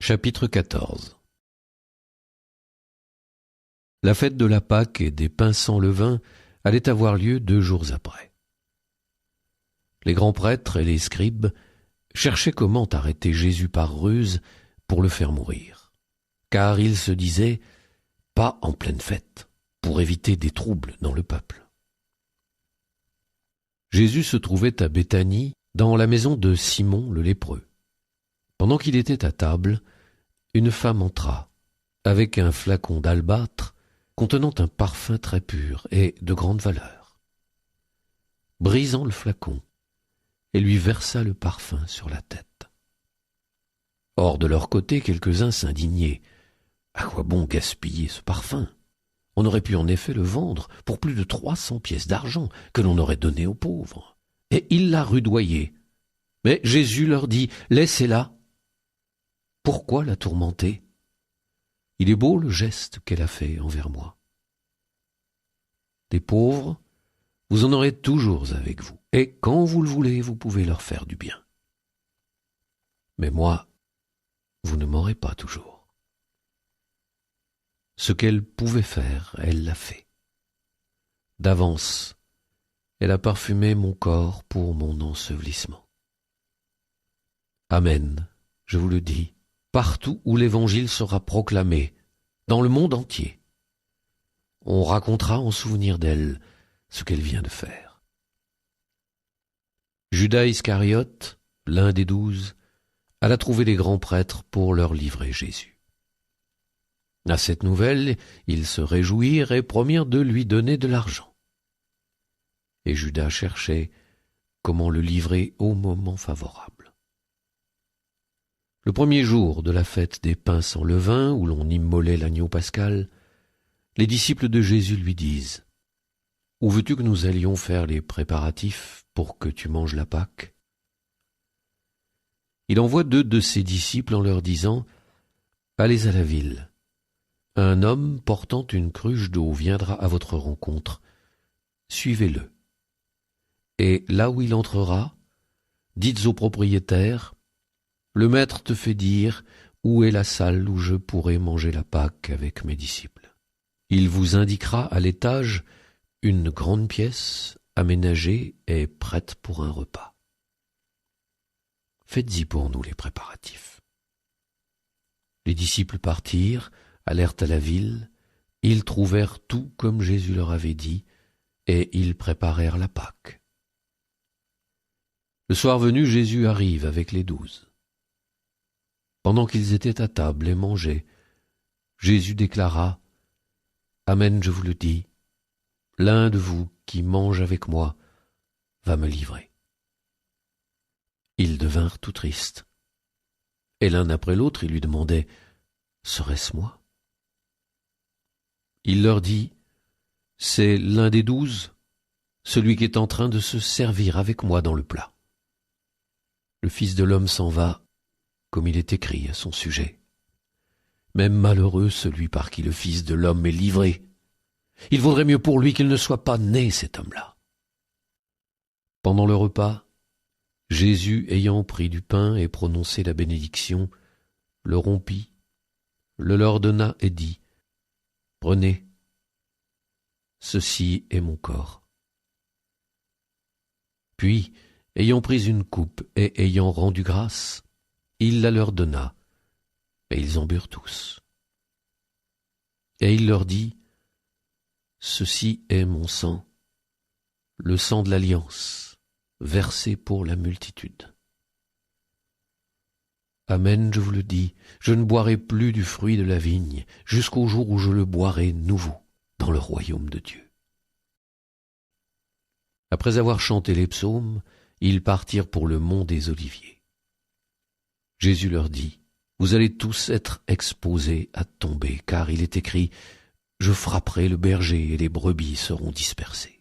Chapitre 14. La fête de la Pâque et des pains sans levain allait avoir lieu 2 jours après. Les grands prêtres et les scribes cherchaient comment arrêter Jésus par ruse pour le faire mourir, car ils se disaient « pas en pleine fête », pour éviter des troubles dans le peuple. Jésus se trouvait à Béthanie, dans la maison de Simon le lépreux. Pendant qu'il était à table, une femme entra, avec un flacon d'albâtre contenant un parfum très pur et de grande valeur. Brisant le flacon, elle lui versa le parfum sur la tête. Or, de leur côté, quelques-uns s'indignaient. À quoi bon gaspiller ce parfum ? On aurait pu en effet le vendre pour plus de 300 pièces d'argent que l'on aurait donné aux pauvres. Et ils la rudoyaient. Mais Jésus leur dit « Laissez-la. Pourquoi la tourmenter ? Il est beau le geste qu'elle a fait envers moi. Des pauvres, vous en aurez toujours avec vous, et quand vous le voulez, vous pouvez leur faire du bien. Mais moi, vous ne m'aurez pas toujours. » Ce qu'elle pouvait faire, elle l'a fait. D'avance, elle a parfumé mon corps pour mon ensevelissement. Amen, je vous le dis, partout où l'Évangile sera proclamé, dans le monde entier, on racontera en souvenir d'elle ce qu'elle vient de faire. Judas Iscariote, l'un des 12, alla trouver les grands prêtres pour leur livrer Jésus. À cette nouvelle, ils se réjouirent et promirent de lui donner de l'argent. Et Judas cherchait comment le livrer au moment favorable. Le premier jour de la fête des pains sans levain, où l'on immolait l'agneau pascal, les disciples de Jésus lui disent « Où veux-tu que nous allions faire les préparatifs pour que tu manges la Pâque ?» Il envoie 2 de ses disciples en leur disant « Allez à la ville. Un homme portant une cruche d'eau viendra à votre rencontre. Suivez-le. Et là où il entrera, dites au propriétaire, « Le maître te fait dire où est la salle où je pourrai manger la Pâque avec mes disciples. » Il vous indiquera à l'étage une grande pièce aménagée et prête pour un repas. Faites-y pour nous les préparatifs. Les disciples partirent, allèrent à la ville, ils trouvèrent tout comme Jésus leur avait dit, et ils préparèrent la Pâque. Le soir venu, Jésus arrive avec les 12. Pendant qu'ils étaient à table et mangeaient, Jésus déclara « Amen, je vous le dis, l'un de vous qui mange avec moi va me livrer. » Ils devinrent tout tristes. Et l'un après l'autre, ils lui demandaient « Serait-ce moi ?» Il leur dit « C'est l'un des 12, celui qui est en train de se servir avec moi dans le plat. Le Fils de l'homme s'en va, comme il est écrit à son sujet. Même malheureux celui par qui le Fils de l'homme est livré. Il vaudrait mieux pour lui qu'il ne soit pas né, cet homme-là. » Pendant le repas, Jésus, ayant pris du pain et prononcé la bénédiction, le rompit, le leur donna et dit « Prenez, ceci est mon corps. » Puis, ayant pris une coupe et ayant rendu grâce, il la leur donna, et ils en burent tous. Et il leur dit « Ceci est mon sang, le sang de l'alliance, versé pour la multitude. Amen, je vous le dis, je ne boirai plus du fruit de la vigne, jusqu'au jour où je le boirai nouveau dans le royaume de Dieu. » Après avoir chanté les psaumes, ils partirent pour le mont des Oliviers. Jésus leur dit, « Vous allez tous être exposés à tomber, car il est écrit, « Je frapperai le berger et les brebis seront dispersées. »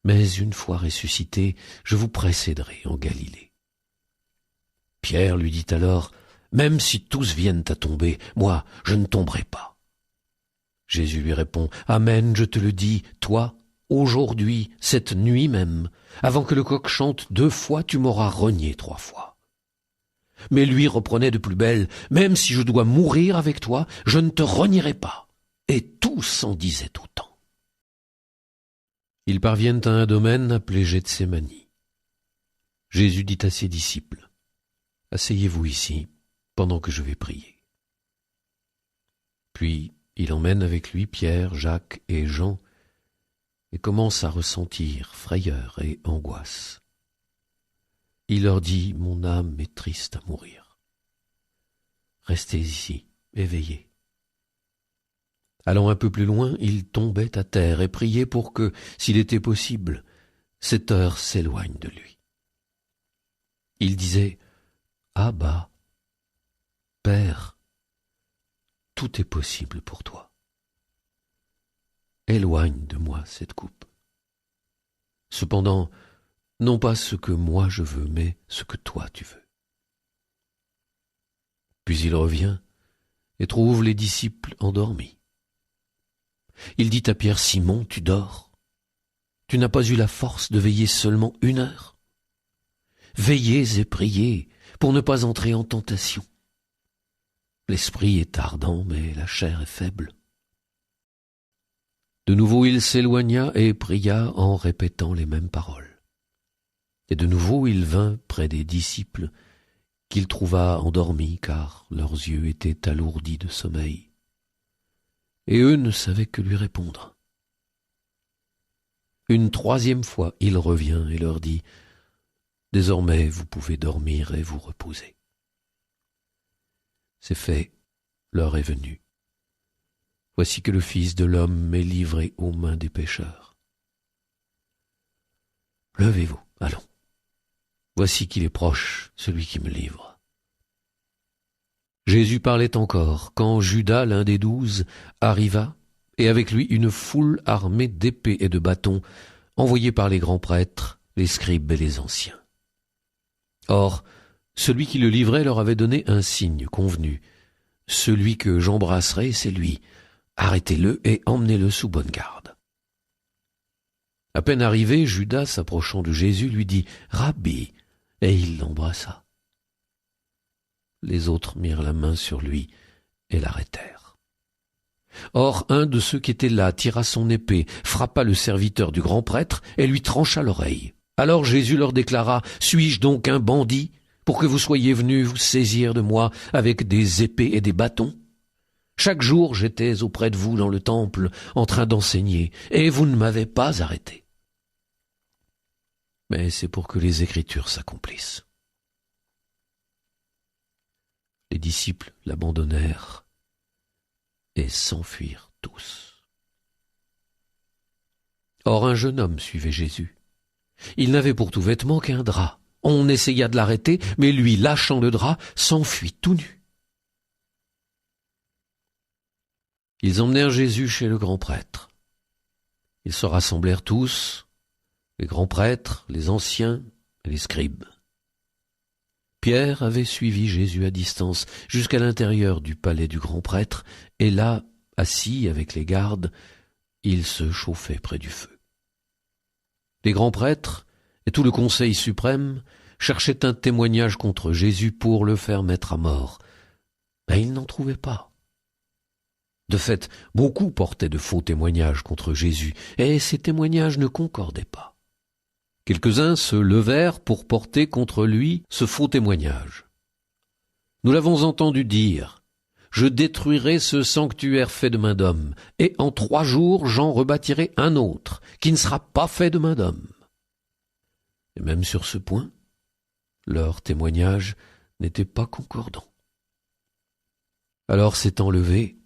Mais une fois ressuscité, je vous précéderai en Galilée. Pierre lui dit alors, « Même si tous viennent à tomber, moi, je ne tomberai pas. » Jésus lui répond, « Amen, je te le dis, toi, aujourd'hui, cette nuit même, avant que le coq chante 2 fois, tu m'auras renié 3 fois. » Mais lui reprenait de plus belle, « Même si je dois mourir avec toi, je ne te renierai pas. » Et tous en disaient autant. Ils parviennent à un domaine appelé Gethsémani. Jésus dit à ses disciples, « Asseyez-vous ici, pendant que je vais prier. » Puis il emmène avec lui Pierre, Jacques et Jean, et commence à ressentir frayeur et angoisse. Il leur dit, « Mon âme est triste à mourir. Restez ici, éveillés. » Allant un peu plus loin, il tombait à terre et priait pour que, s'il était possible, cette heure s'éloigne de lui. Il disait, « Abba, Père, tout est possible pour toi. Éloigne de moi cette coupe. Cependant, non pas ce que moi je veux, mais ce que toi tu veux. » Puis il revient et trouve les disciples endormis. Il dit à Pierre, « Simon, tu dors? Tu n'as pas eu la force de veiller seulement 1 heure? Veillez et priez pour ne pas entrer en tentation. L'esprit est ardent, mais la chair est faible. » De nouveau il s'éloigna et pria en répétant les mêmes paroles. Et de nouveau il vint près des disciples qu'il trouva endormis, car leurs yeux étaient alourdis de sommeil. Et eux ne savaient que lui répondre. Une 3e fois il revient et leur dit, « Désormais vous pouvez dormir et vous reposer. » C'est fait, l'heure est venue. Voici que le Fils de l'homme est livré aux mains des pécheurs. Levez-vous, allons. Voici qu'il est proche, celui qui me livre. Jésus parlait encore, quand Judas, l'un des 12, arriva, et avec lui une foule armée d'épées et de bâtons, envoyés par les grands prêtres, les scribes et les anciens. Or, celui qui le livrait leur avait donné un signe convenu. « Celui que j'embrasserai, c'est lui. Arrêtez-le et emmenez-le sous bonne garde. » À peine arrivé, Judas, s'approchant de Jésus, lui dit, « Rabbi !» et il l'embrassa. Les autres mirent la main sur lui et l'arrêtèrent. Or, un de ceux qui étaient là tira son épée, frappa le serviteur du grand prêtre et lui trancha l'oreille. Alors Jésus leur déclara, « Suis-je donc un bandit pour que vous soyez venus vous saisir de moi avec des épées et des bâtons ? Chaque jour j'étais auprès de vous dans le temple en train d'enseigner, et vous ne m'avez pas arrêté. Mais c'est pour que les Écritures s'accomplissent. » Les disciples l'abandonnèrent et s'enfuirent tous. Or un jeune homme suivait Jésus. Il n'avait pour tout vêtement qu'un drap. On essaya de l'arrêter, mais lui, lâchant le drap, s'enfuit tout nu. Ils emmenèrent Jésus chez le grand prêtre. Ils se rassemblèrent tous, les grands prêtres, les anciens et les scribes. Pierre avait suivi Jésus à distance jusqu'à l'intérieur du palais du grand prêtre, et là, assis avec les gardes, il se chauffait près du feu. Les grands prêtres et tout le conseil suprême cherchaient un témoignage contre Jésus pour le faire mettre à mort, mais ils n'en trouvaient pas. De fait, beaucoup portaient de faux témoignages contre Jésus, et ces témoignages ne concordaient pas. Quelques-uns se levèrent pour porter contre lui ce faux témoignage. « Nous l'avons entendu dire, je détruirai ce sanctuaire fait de main d'homme, et en 3 jours j'en rebâtirai un autre, qui ne sera pas fait de main d'homme. » Et même sur ce point, leur témoignage n'était pas concordant. Alors s'étant levé,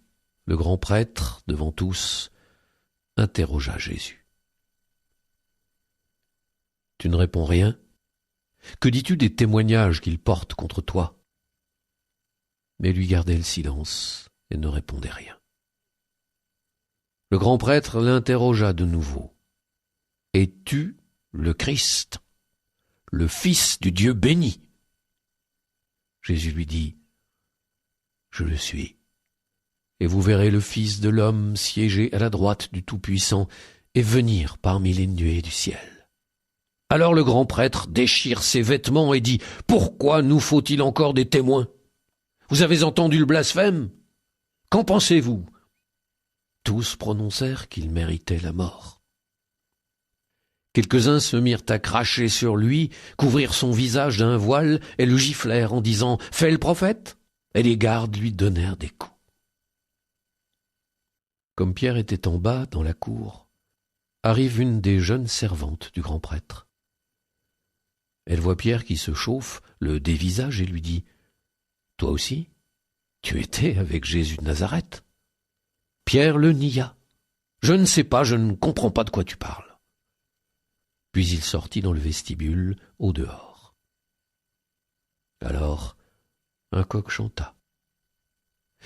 le grand prêtre, devant tous, interrogea Jésus. « Tu ne réponds rien? Que dis-tu des témoignages qu'ils portent contre toi ?» Mais lui gardait le silence et ne répondait rien. Le grand prêtre l'interrogea de nouveau. « Es-tu le Christ, le Fils du Dieu béni ?» Jésus lui dit, « Je le suis. Et vous verrez le Fils de l'homme siéger à la droite du Tout-Puissant et venir parmi les nuées du ciel. » Alors le grand prêtre déchire ses vêtements et dit « Pourquoi nous faut-il encore des témoins? Vous avez entendu le blasphème? Qu'en pensez-vous » Tous prononcèrent qu'il méritait la mort. Quelques-uns se mirent à cracher sur lui, couvrirent son visage d'un voile et le giflèrent en disant « Fais le prophète !» Et les gardes lui donnèrent des coups. Comme Pierre était en bas, dans la cour, arrive une des jeunes servantes du grand prêtre. Elle voit Pierre qui se chauffe, le dévisage et lui dit « Toi aussi, tu étais avec Jésus de Nazareth ?» Pierre le nia. « Je ne sais pas, je ne comprends pas de quoi tu parles. » Puis il sortit dans le vestibule, au dehors. Alors, un coq chanta.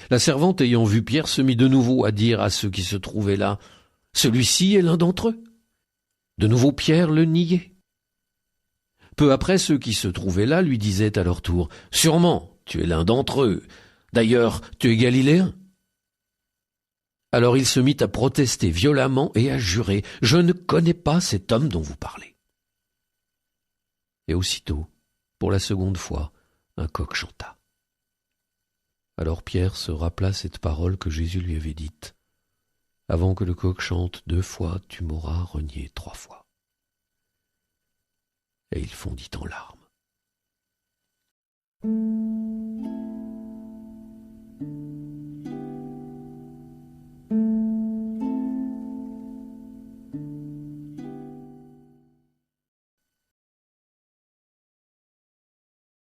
La servante, ayant vu Pierre, se mit de nouveau à dire à ceux qui se trouvaient là « Celui-ci est l'un d'entre eux. » De nouveau Pierre le niait. Peu après, ceux qui se trouvaient là lui disaient à leur tour « Sûrement, tu es l'un d'entre eux. D'ailleurs, tu es galiléen. » Alors il se mit à protester violemment et à jurer « Je ne connais pas cet homme dont vous parlez. » Et aussitôt, pour la seconde fois, un coq chanta. Alors Pierre se rappela cette parole que Jésus lui avait dite « Avant que le coq chante 2 fois, tu m'auras renié 3 fois. » Et il fondit en larmes.